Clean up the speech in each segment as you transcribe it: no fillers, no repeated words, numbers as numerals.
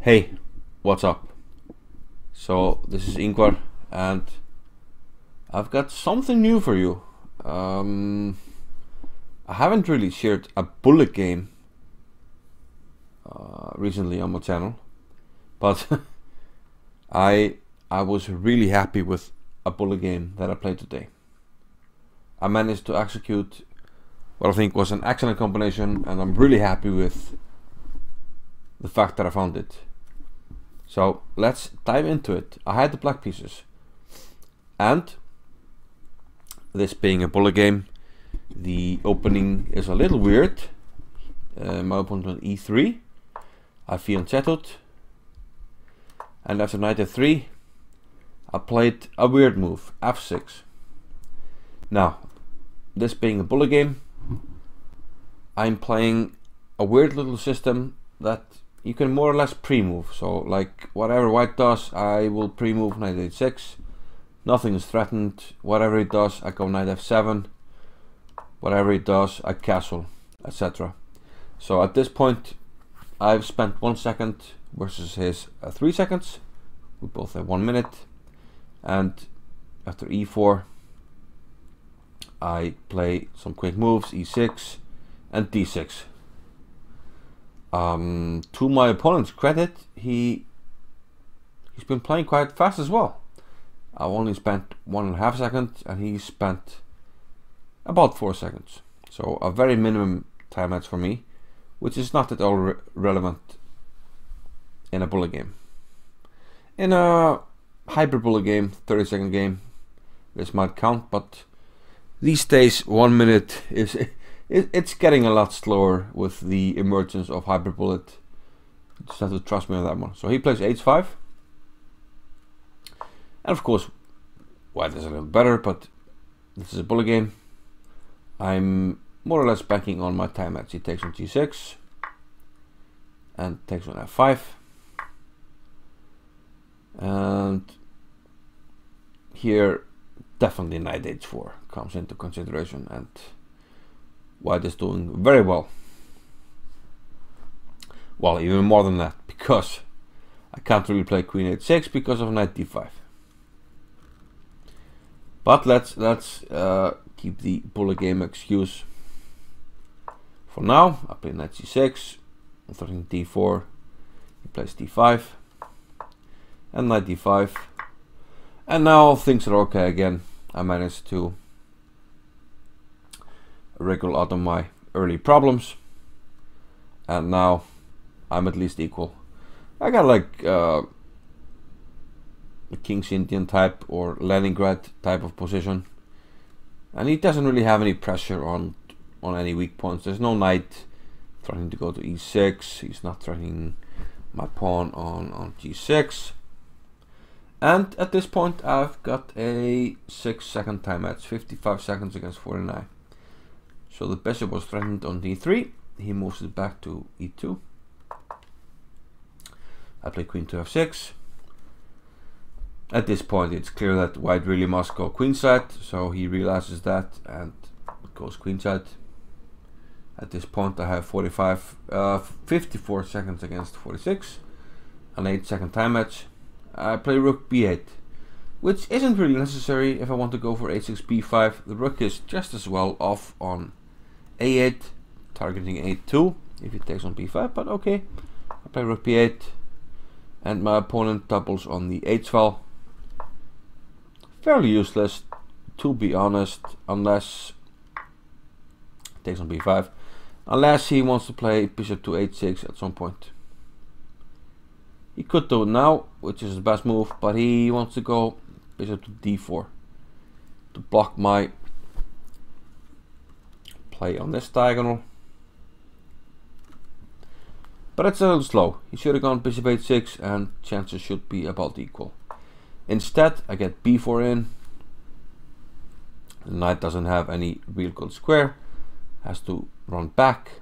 Hey, what's up? So this is Ingvar and I've got something new for you. I haven't really shared a bullet game recently on my channel, but I was really happy with a bullet game that I played today. I managed to execute what I think was an excellent combination, and I'm really happy with the fact that I found it. So let's dive into it. I had the black pieces, and this being a bullet game, the opening is a little weird. My opponent on e3, I feel unsettled, and after knight f3 I played a weird move, f6. Now, this being a bullet game, I'm playing a weird little system that you can more or less pre-move. So like whatever white does, I will pre-move knight h6. Nothing is threatened. Whatever he does, I go knight f7. Whatever he does, I castle, etc. So at this point, I've spent 1 second versus his 3 seconds. We both have 1 minute. And after e4, I play some quick moves, e6 and d6. To my opponent's credit, he's been playing quite fast as well. I've only spent 1.5 seconds and he spent about 4 seconds. So a very minimum time match for me, which is not at all relevant in a bullet game. In a hyper bullet game, 30-second game, this might count, but these days 1 minute is it's getting a lot slower with the emergence of hyper bullet. You just have to trust me on that one. So he plays h5, and of course white is a little better, but this is a bullet game. I'm more or less banking on my time match. He takes on g6 and takes on f5, and here definitely knight h4 comes into consideration, and white is doing very well. Well, even more than that, because I can't really play queen h6 because of knight d5. But let's keep the bullet game excuse for now. I play knight c6, I'm threatening d4, he plays d5, and knight d5, and now things are okay again. I managed to wriggle out of my early problems, and now I'm at least equal. I got like a King's Indian type or Leningrad type of position, and he doesn't really have any pressure on any weak points. There's no knight threatening to go to e6. He's not threatening my pawn on g6, and at this point I've got a 6-second time match, 55 seconds against 49. So the bishop was threatened on d3, he moves it back to e2. I play queen to f6. At this point it's clear that white really must go queenside, so he realizes that and goes queenside. At this point I have 54 seconds against 46, an 8-second time match. I play rook b8, which isn't really necessary if I want to go for h6 b5. The rook is just as well off on a8, targeting a2 if he takes on b5, but okay. I play rook b8, and my opponent doubles on the h file. Fairly useless, to be honest, unless he takes on b5, unless he wants to play bishop to h6 at some point. He could do it now, which is his best move, but he wants to go bishop to d4 to block my play on this diagonal. But it's a little slow. He should have gone bishop h6 and chances should be about equal. Instead I get b4 in. The knight doesn't have any real good square, has to run back,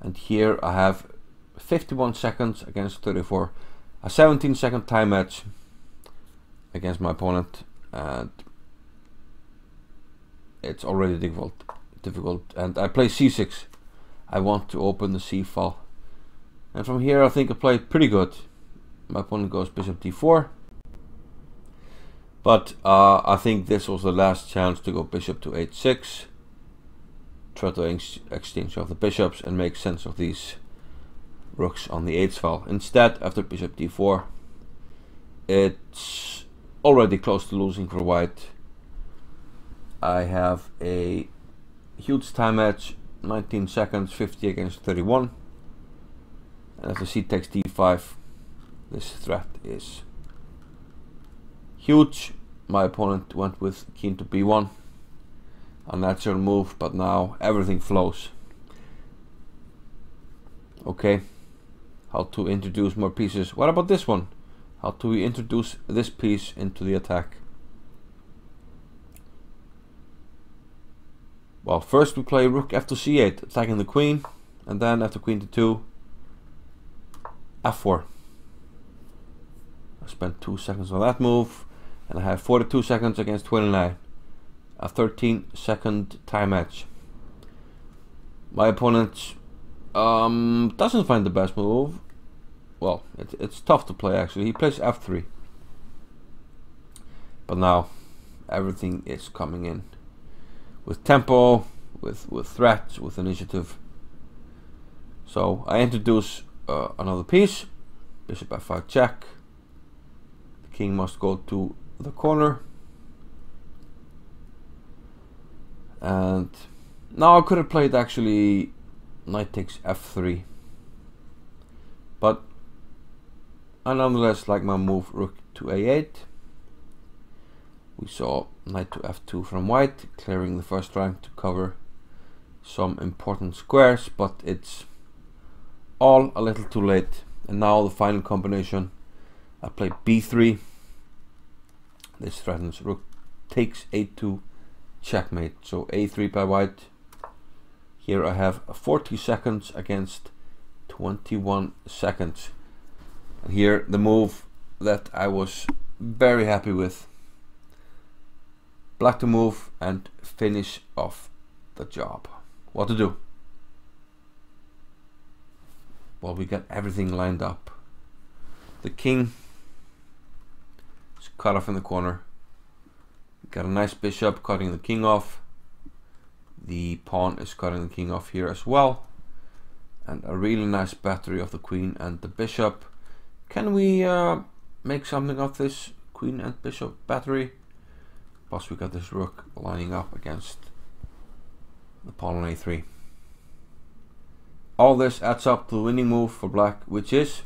and here I have 51 seconds against 34, a 17-second time match against my opponent, and it's already difficult, and I play c6. I want to open the c file And from here I think I played pretty good. My opponent goes bishop d4. But I think this was the last chance to go bishop to h6. Try to exchange off the bishops and make sense of these rooks on the h file. Instead, after bishop d4, it's already close to losing for white. I have a huge time edge, 19 seconds, 50 against 31. And after c takes d5, this threat is huge. My opponent went with king to b1. A natural move, but now everything flows. Okay, how to introduce more pieces. What about this one? How do we introduce this piece into the attack? Well, first we play rook f to c8, attacking the queen, and then after queen to 2, f4. I spent 2 seconds on that move, and I have 42 seconds against 29. A 13-second time edge. My opponent doesn't find the best move. Well, it's tough to play actually. He plays f3. But now everything is coming in with tempo, with threats, with initiative. So I introduce another piece. Bishop f5 check. The king must go to the corner. And now I could have played actually knight takes f3, but I nonetheless like my move rook to a8. We saw knight to f2 from white, clearing the first rank to cover some important squares, but it's all a little too late. And now the final combination, I play b3. This threatens rook takes a2, checkmate. So a3 by white. Here I have 40 seconds against 21 seconds. And here the move that I was very happy with. Black to move and finish off the job. What to do? Well, we got everything lined up. The king is cut off in the corner. Got a nice bishop cutting the king off. The pawn is cutting the king off here as well. And a really nice battery of the queen and the bishop. Can we make something of this queen and bishop battery? Plus we got this rook lining up against the pawn on a3. All this adds up to the winning move for black, which is...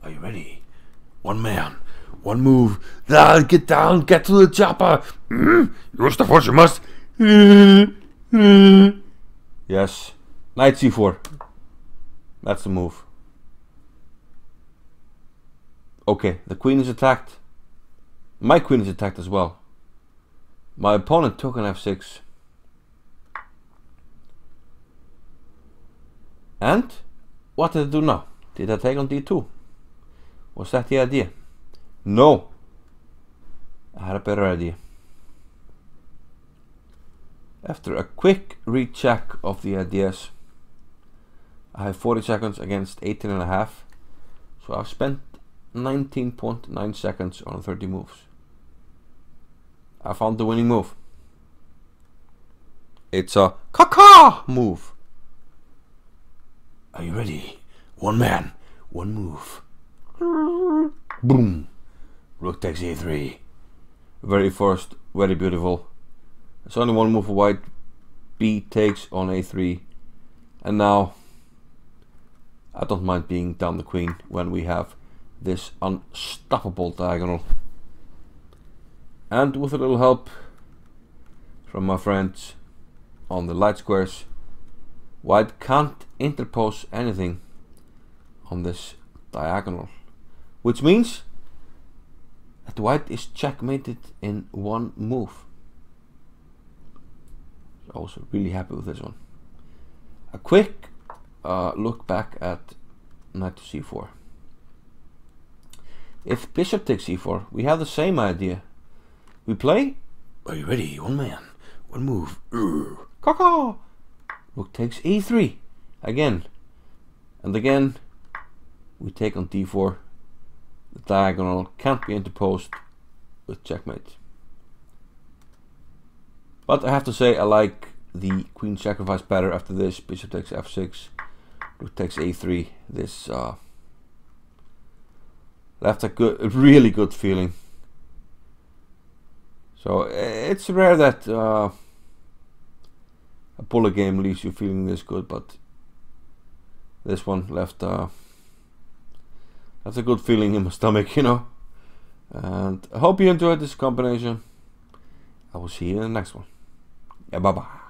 Are you ready? One man. One move. Get down, get to the chopper. Use the force you must. Yes. Knight c4. That's the move. Okay, the queen is attacked. My queen is attacked as well. My opponent took on f6. And what did I do now? Did I take on d2? Was that the idea? No, I had a better idea. After a quick recheck of the ideas, I have 40 seconds against 18.5, so I've spent 19.9 seconds on 30 moves. I found the winning move. It's a caca move. Are you ready? One man, one move. Boom. Rook takes a3. Very first, very beautiful. There's only one move for white. B takes on a3. And now I don't mind being down the queen when we have this unstoppable diagonal. And with a little help from my friends on the light squares, white can't interpose anything on this diagonal, which means that white is checkmated in one move. Also really happy with this one. A quick look back at knight to c4. If bishop takes c4, we have the same idea. We play. Are you ready? One man, one move. Caca. Rook takes e3 again, and again We take on d4. The diagonal can't be interposed with checkmate. But I have to say I like the queen sacrifice better after this. Bishop takes f6, rook takes a3. This left a really good feeling. So it's rare that a bullet game leaves you feeling this good, but this one left a good feeling in my stomach, you know. And I hope you enjoyed this combination. I will see you in the next one. Yeah, bye bye.